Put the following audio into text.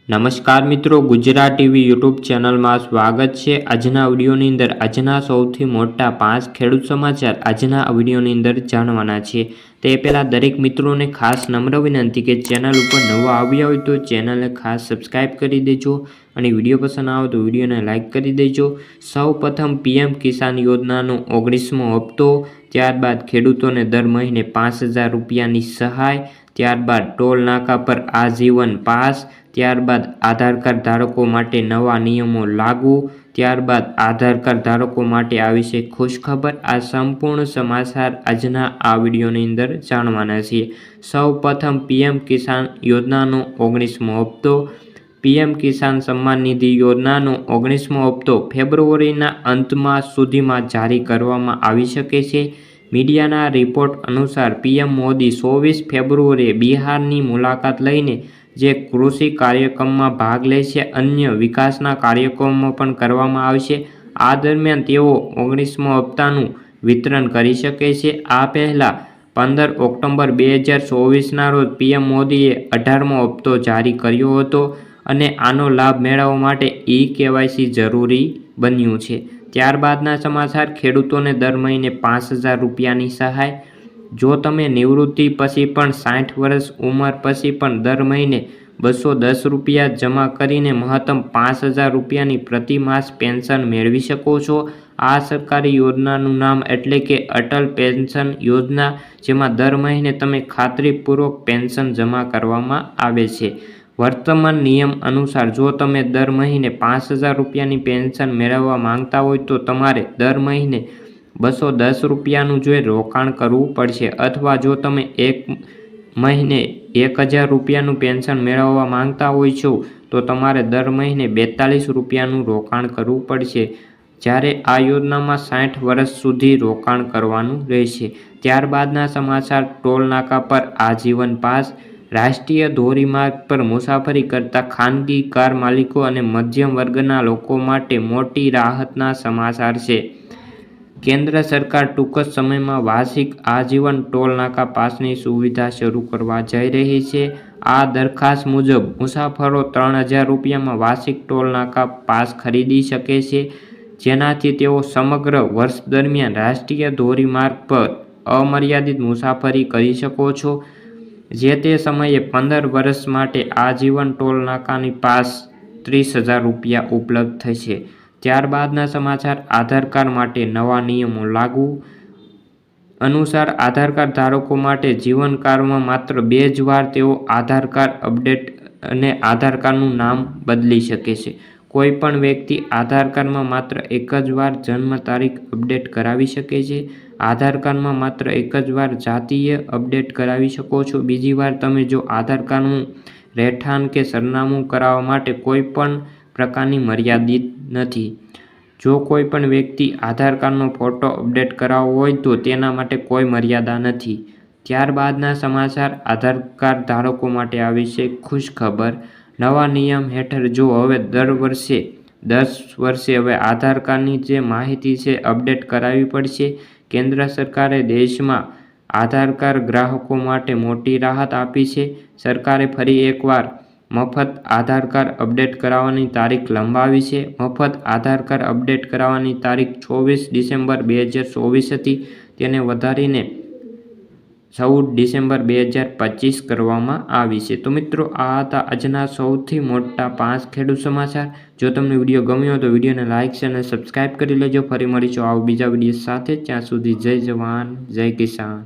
નમસ્કાર મિત્રો, Gujarat TV YouTube ચેનલમાં સ્વાગત છે। આજના વિડીયોની અંદર આજના સૌથી મોટા 5 ખેડૂત સમાચાર આજના વિડીયોની અંદર જાણવાના છે। તે પહેલાં દરેક મિત્રોને ખાસ નમ્ર વિનંતી કે ચેનલ ઉપર નવા આવ્યા હોય તો ચેનલને ખાસ સબસ્ક્રાઈબ કરી દેજો અને વિડીયો પસંદ આવે તો વિડીયોને લાઇક કરી દેજો। સૌપ્રથમ પીએમ કિસાન યોજનાનો 19મો હપ્તો, ત્યારબાદ ખેડૂતોને દર મહિને 5000 રૂપિયાની સહાય, ત્યારબાદ ટોલ નાકા પર આજીવન પાસ, ત્યારબાદ આધાર કાર્ડ ધારકો માટે નવા નિયમો લાગુ, ત્યારબાદ આધાર કાર્ડ ધારકો માટે આવી છે ખુશખબર। આ સંપૂર્ણ સમાચાર આજના આ વિડીયોની અંદર જાણવાના છીએ। સૌપ્રથમ પીએમ કિસાન યોજનાનો 19મો હપ્તો। પીએમ કિસાન સન્માન નિધિ યોજનાનો 19મો હપ્તો ફેબ્રુઆરીના અંતમાં સુધીમાં જારી કરવામાં આવી શકે છે। મીડિયાના રિપોર્ટ અનુસાર પીએમ મોદી 24 ફેબ્રુઆરીએ બિહારની મુલાકાત લઈને જે કૃષિ કાર્યક્રમમાં ભાગ લે છે, અન્ય વિકાસના કાર્યક્રમો પણ કરવામાં આવશે। આ દરમિયાન તેઓ 19મા હપ્તાનું વિતરણ કરી શકે છે। આ પહેલાં 15 ઓક્ટોબર 2024ના રોજ પીએમ મોદીએ 18મો હપ્તો જારી કર્યો હતો અને આનો લાભ મેળવવા માટે KYC જરૂરી બન્યું છે। ત્યારબાદના સમાચાર, ખેડૂતોને દર મહિને 5000 રૂપિયાની સહાય। જો તમે નિવૃત્તિ પછી પણ 60 વર્ષ ઉંમર પછી પણ દર મહિને 210 રૂપિયા જમા કરીને મહત્તમ 5000 રૂપિયાની પ્રતિ માસ પેન્શન મેળવી શકો છો। આ સરકારી યોજનાનું નામ એટલે કે અટલ પેન્શન યોજના, જેમાં દર મહિને તમે ખાતરીપૂર્વક પેન્શન જમા કરવામાં આવે છે। વર્તમાન નિયમ અનુસાર જો તમે દર મહિને 5000 રૂપિયાની પેન્શન મેળવવા માંગતા હોય તો તમારે દર મહિને 210 રૂપિયાનું રોકાણ કરવું પડશે, અથવા જો તમે એક મહિને 1000 રૂપિયાનું પેન્શન મેળવવા માંગતા હોય છો તો તમારે દર મહિને 42 રૂપિયાનું રોકાણ કરવું પડશે, જ્યારે આ યોજનામાં 60 વર્ષ સુધી રોકાણ કરવાનું રહેશે। ત્યારબાદના સમાચાર, ટોલ નાકા પર આજીવન પાસ। રાષ્ટ્રીય ધોરીમાર્ગ પર મુસાફરી કરતા ખાનગી કાર માલિકો અને મધ્યમ વર્ગના લોકો માટે મોટી રાહતના સમાચાર છે। કેન્દ્ર સરકાર ટૂંક સમયમાં વાર્ષિક આજીવન ટોલ નાકા પાસની સુવિધા શરૂ કરવા જઈ રહી છે। આ દરખાસ્ત મુજબ મુસાફરો 3000 રૂપિયામાં વાર્ષિક ટોલ નાકા પાસ ખરીદી શકે છે, જેનાથી તેઓ સમગ્ર વર્ષ દરમિયાન રાષ્ટ્રીય ધોરીમાર્ગ પર અમર્યાદિત મુસાફરી કરી શકો છો। જે તે સમયે 15 વર્ષ માટે આજીવન ટોલ નાકાની પાસ 30000 રૂપિયા ઉપલબ્ધ થશે। ત્યારબાદના સમાચાર, આધાર કાર્ડ માટે નવા નિયમો લાગુ અનુસાર આધાર કાર્ડ ધારકો માટે જીવનકાળમાં માત્ર 2 જ વાર તેઓ આધાર કાર્ડ અપડેટ અને આધાર કાર્ડનું નામ બદલી શકે છે। કોઈ પણ વ્યક્તિ આધાર કાર્ડમાં માત્ર એક જ વાર જન્મ તારીખ અપડેટ કરાવી શકે છે। આધાર કાર્ડમાં માત્ર એક જ વાર જાતીય અપડેટ કરાવી શકો છો। બીજી વાર તમે જો આધાર કાર્ડનું રહેઠાણ કે સરનામું કરાવવા માટે કોઈ પણ પ્રકારની મર્યાદિત નથી। જો કોઈ પણ વ્યક્તિ આધાર કાર્ડનો ફોટો અપડેટ કરાવવો હોય તો તેના માટે કોઈ મર્યાદા નથી। ત્યારબાદના સમાચાર, આધાર કાર્ડ ધારકો માટે આવી છે ખુશખબર। નવા નિયમ હેઠળ જો હવે દર વર્ષે 10 વર્ષે હવે આધાર કાર્ડની જે માહિતી છે અપડેટ કરાવવી પડશે। કેન્દ્ર સરકારે દેશમાં આધાર કાર્ડ ગ્રાહકો માટે મોટી રાહત આપી છે। સરકારે ફરી એકવાર મફત આધાર કાર્ડ અપડેટ કરાવવાની તારીખ લંબાવી છે। મફત આધાર કાર્ડ અપડેટ કરાવવાની તારીખ 24 ડિસેમ્બર 2024 હતી, તેને વધારીને 14 ડિસેમ્બર 2025 કરવામાં આવી છે। તો મિત્રો, આ હતા આજના સૌથી મોટા 5 ખેડૂત સમાચાર। જો તમને વિડીયો ગમ્યો હોય તો વિડીયોને લાઇક અને સબસ્ક્રાઈબ કરી લેજો। ફરી મળીશું આવા બીજા વિડીયો સાથે, ત્યાં સુધી જય જવાન જય કિસાન।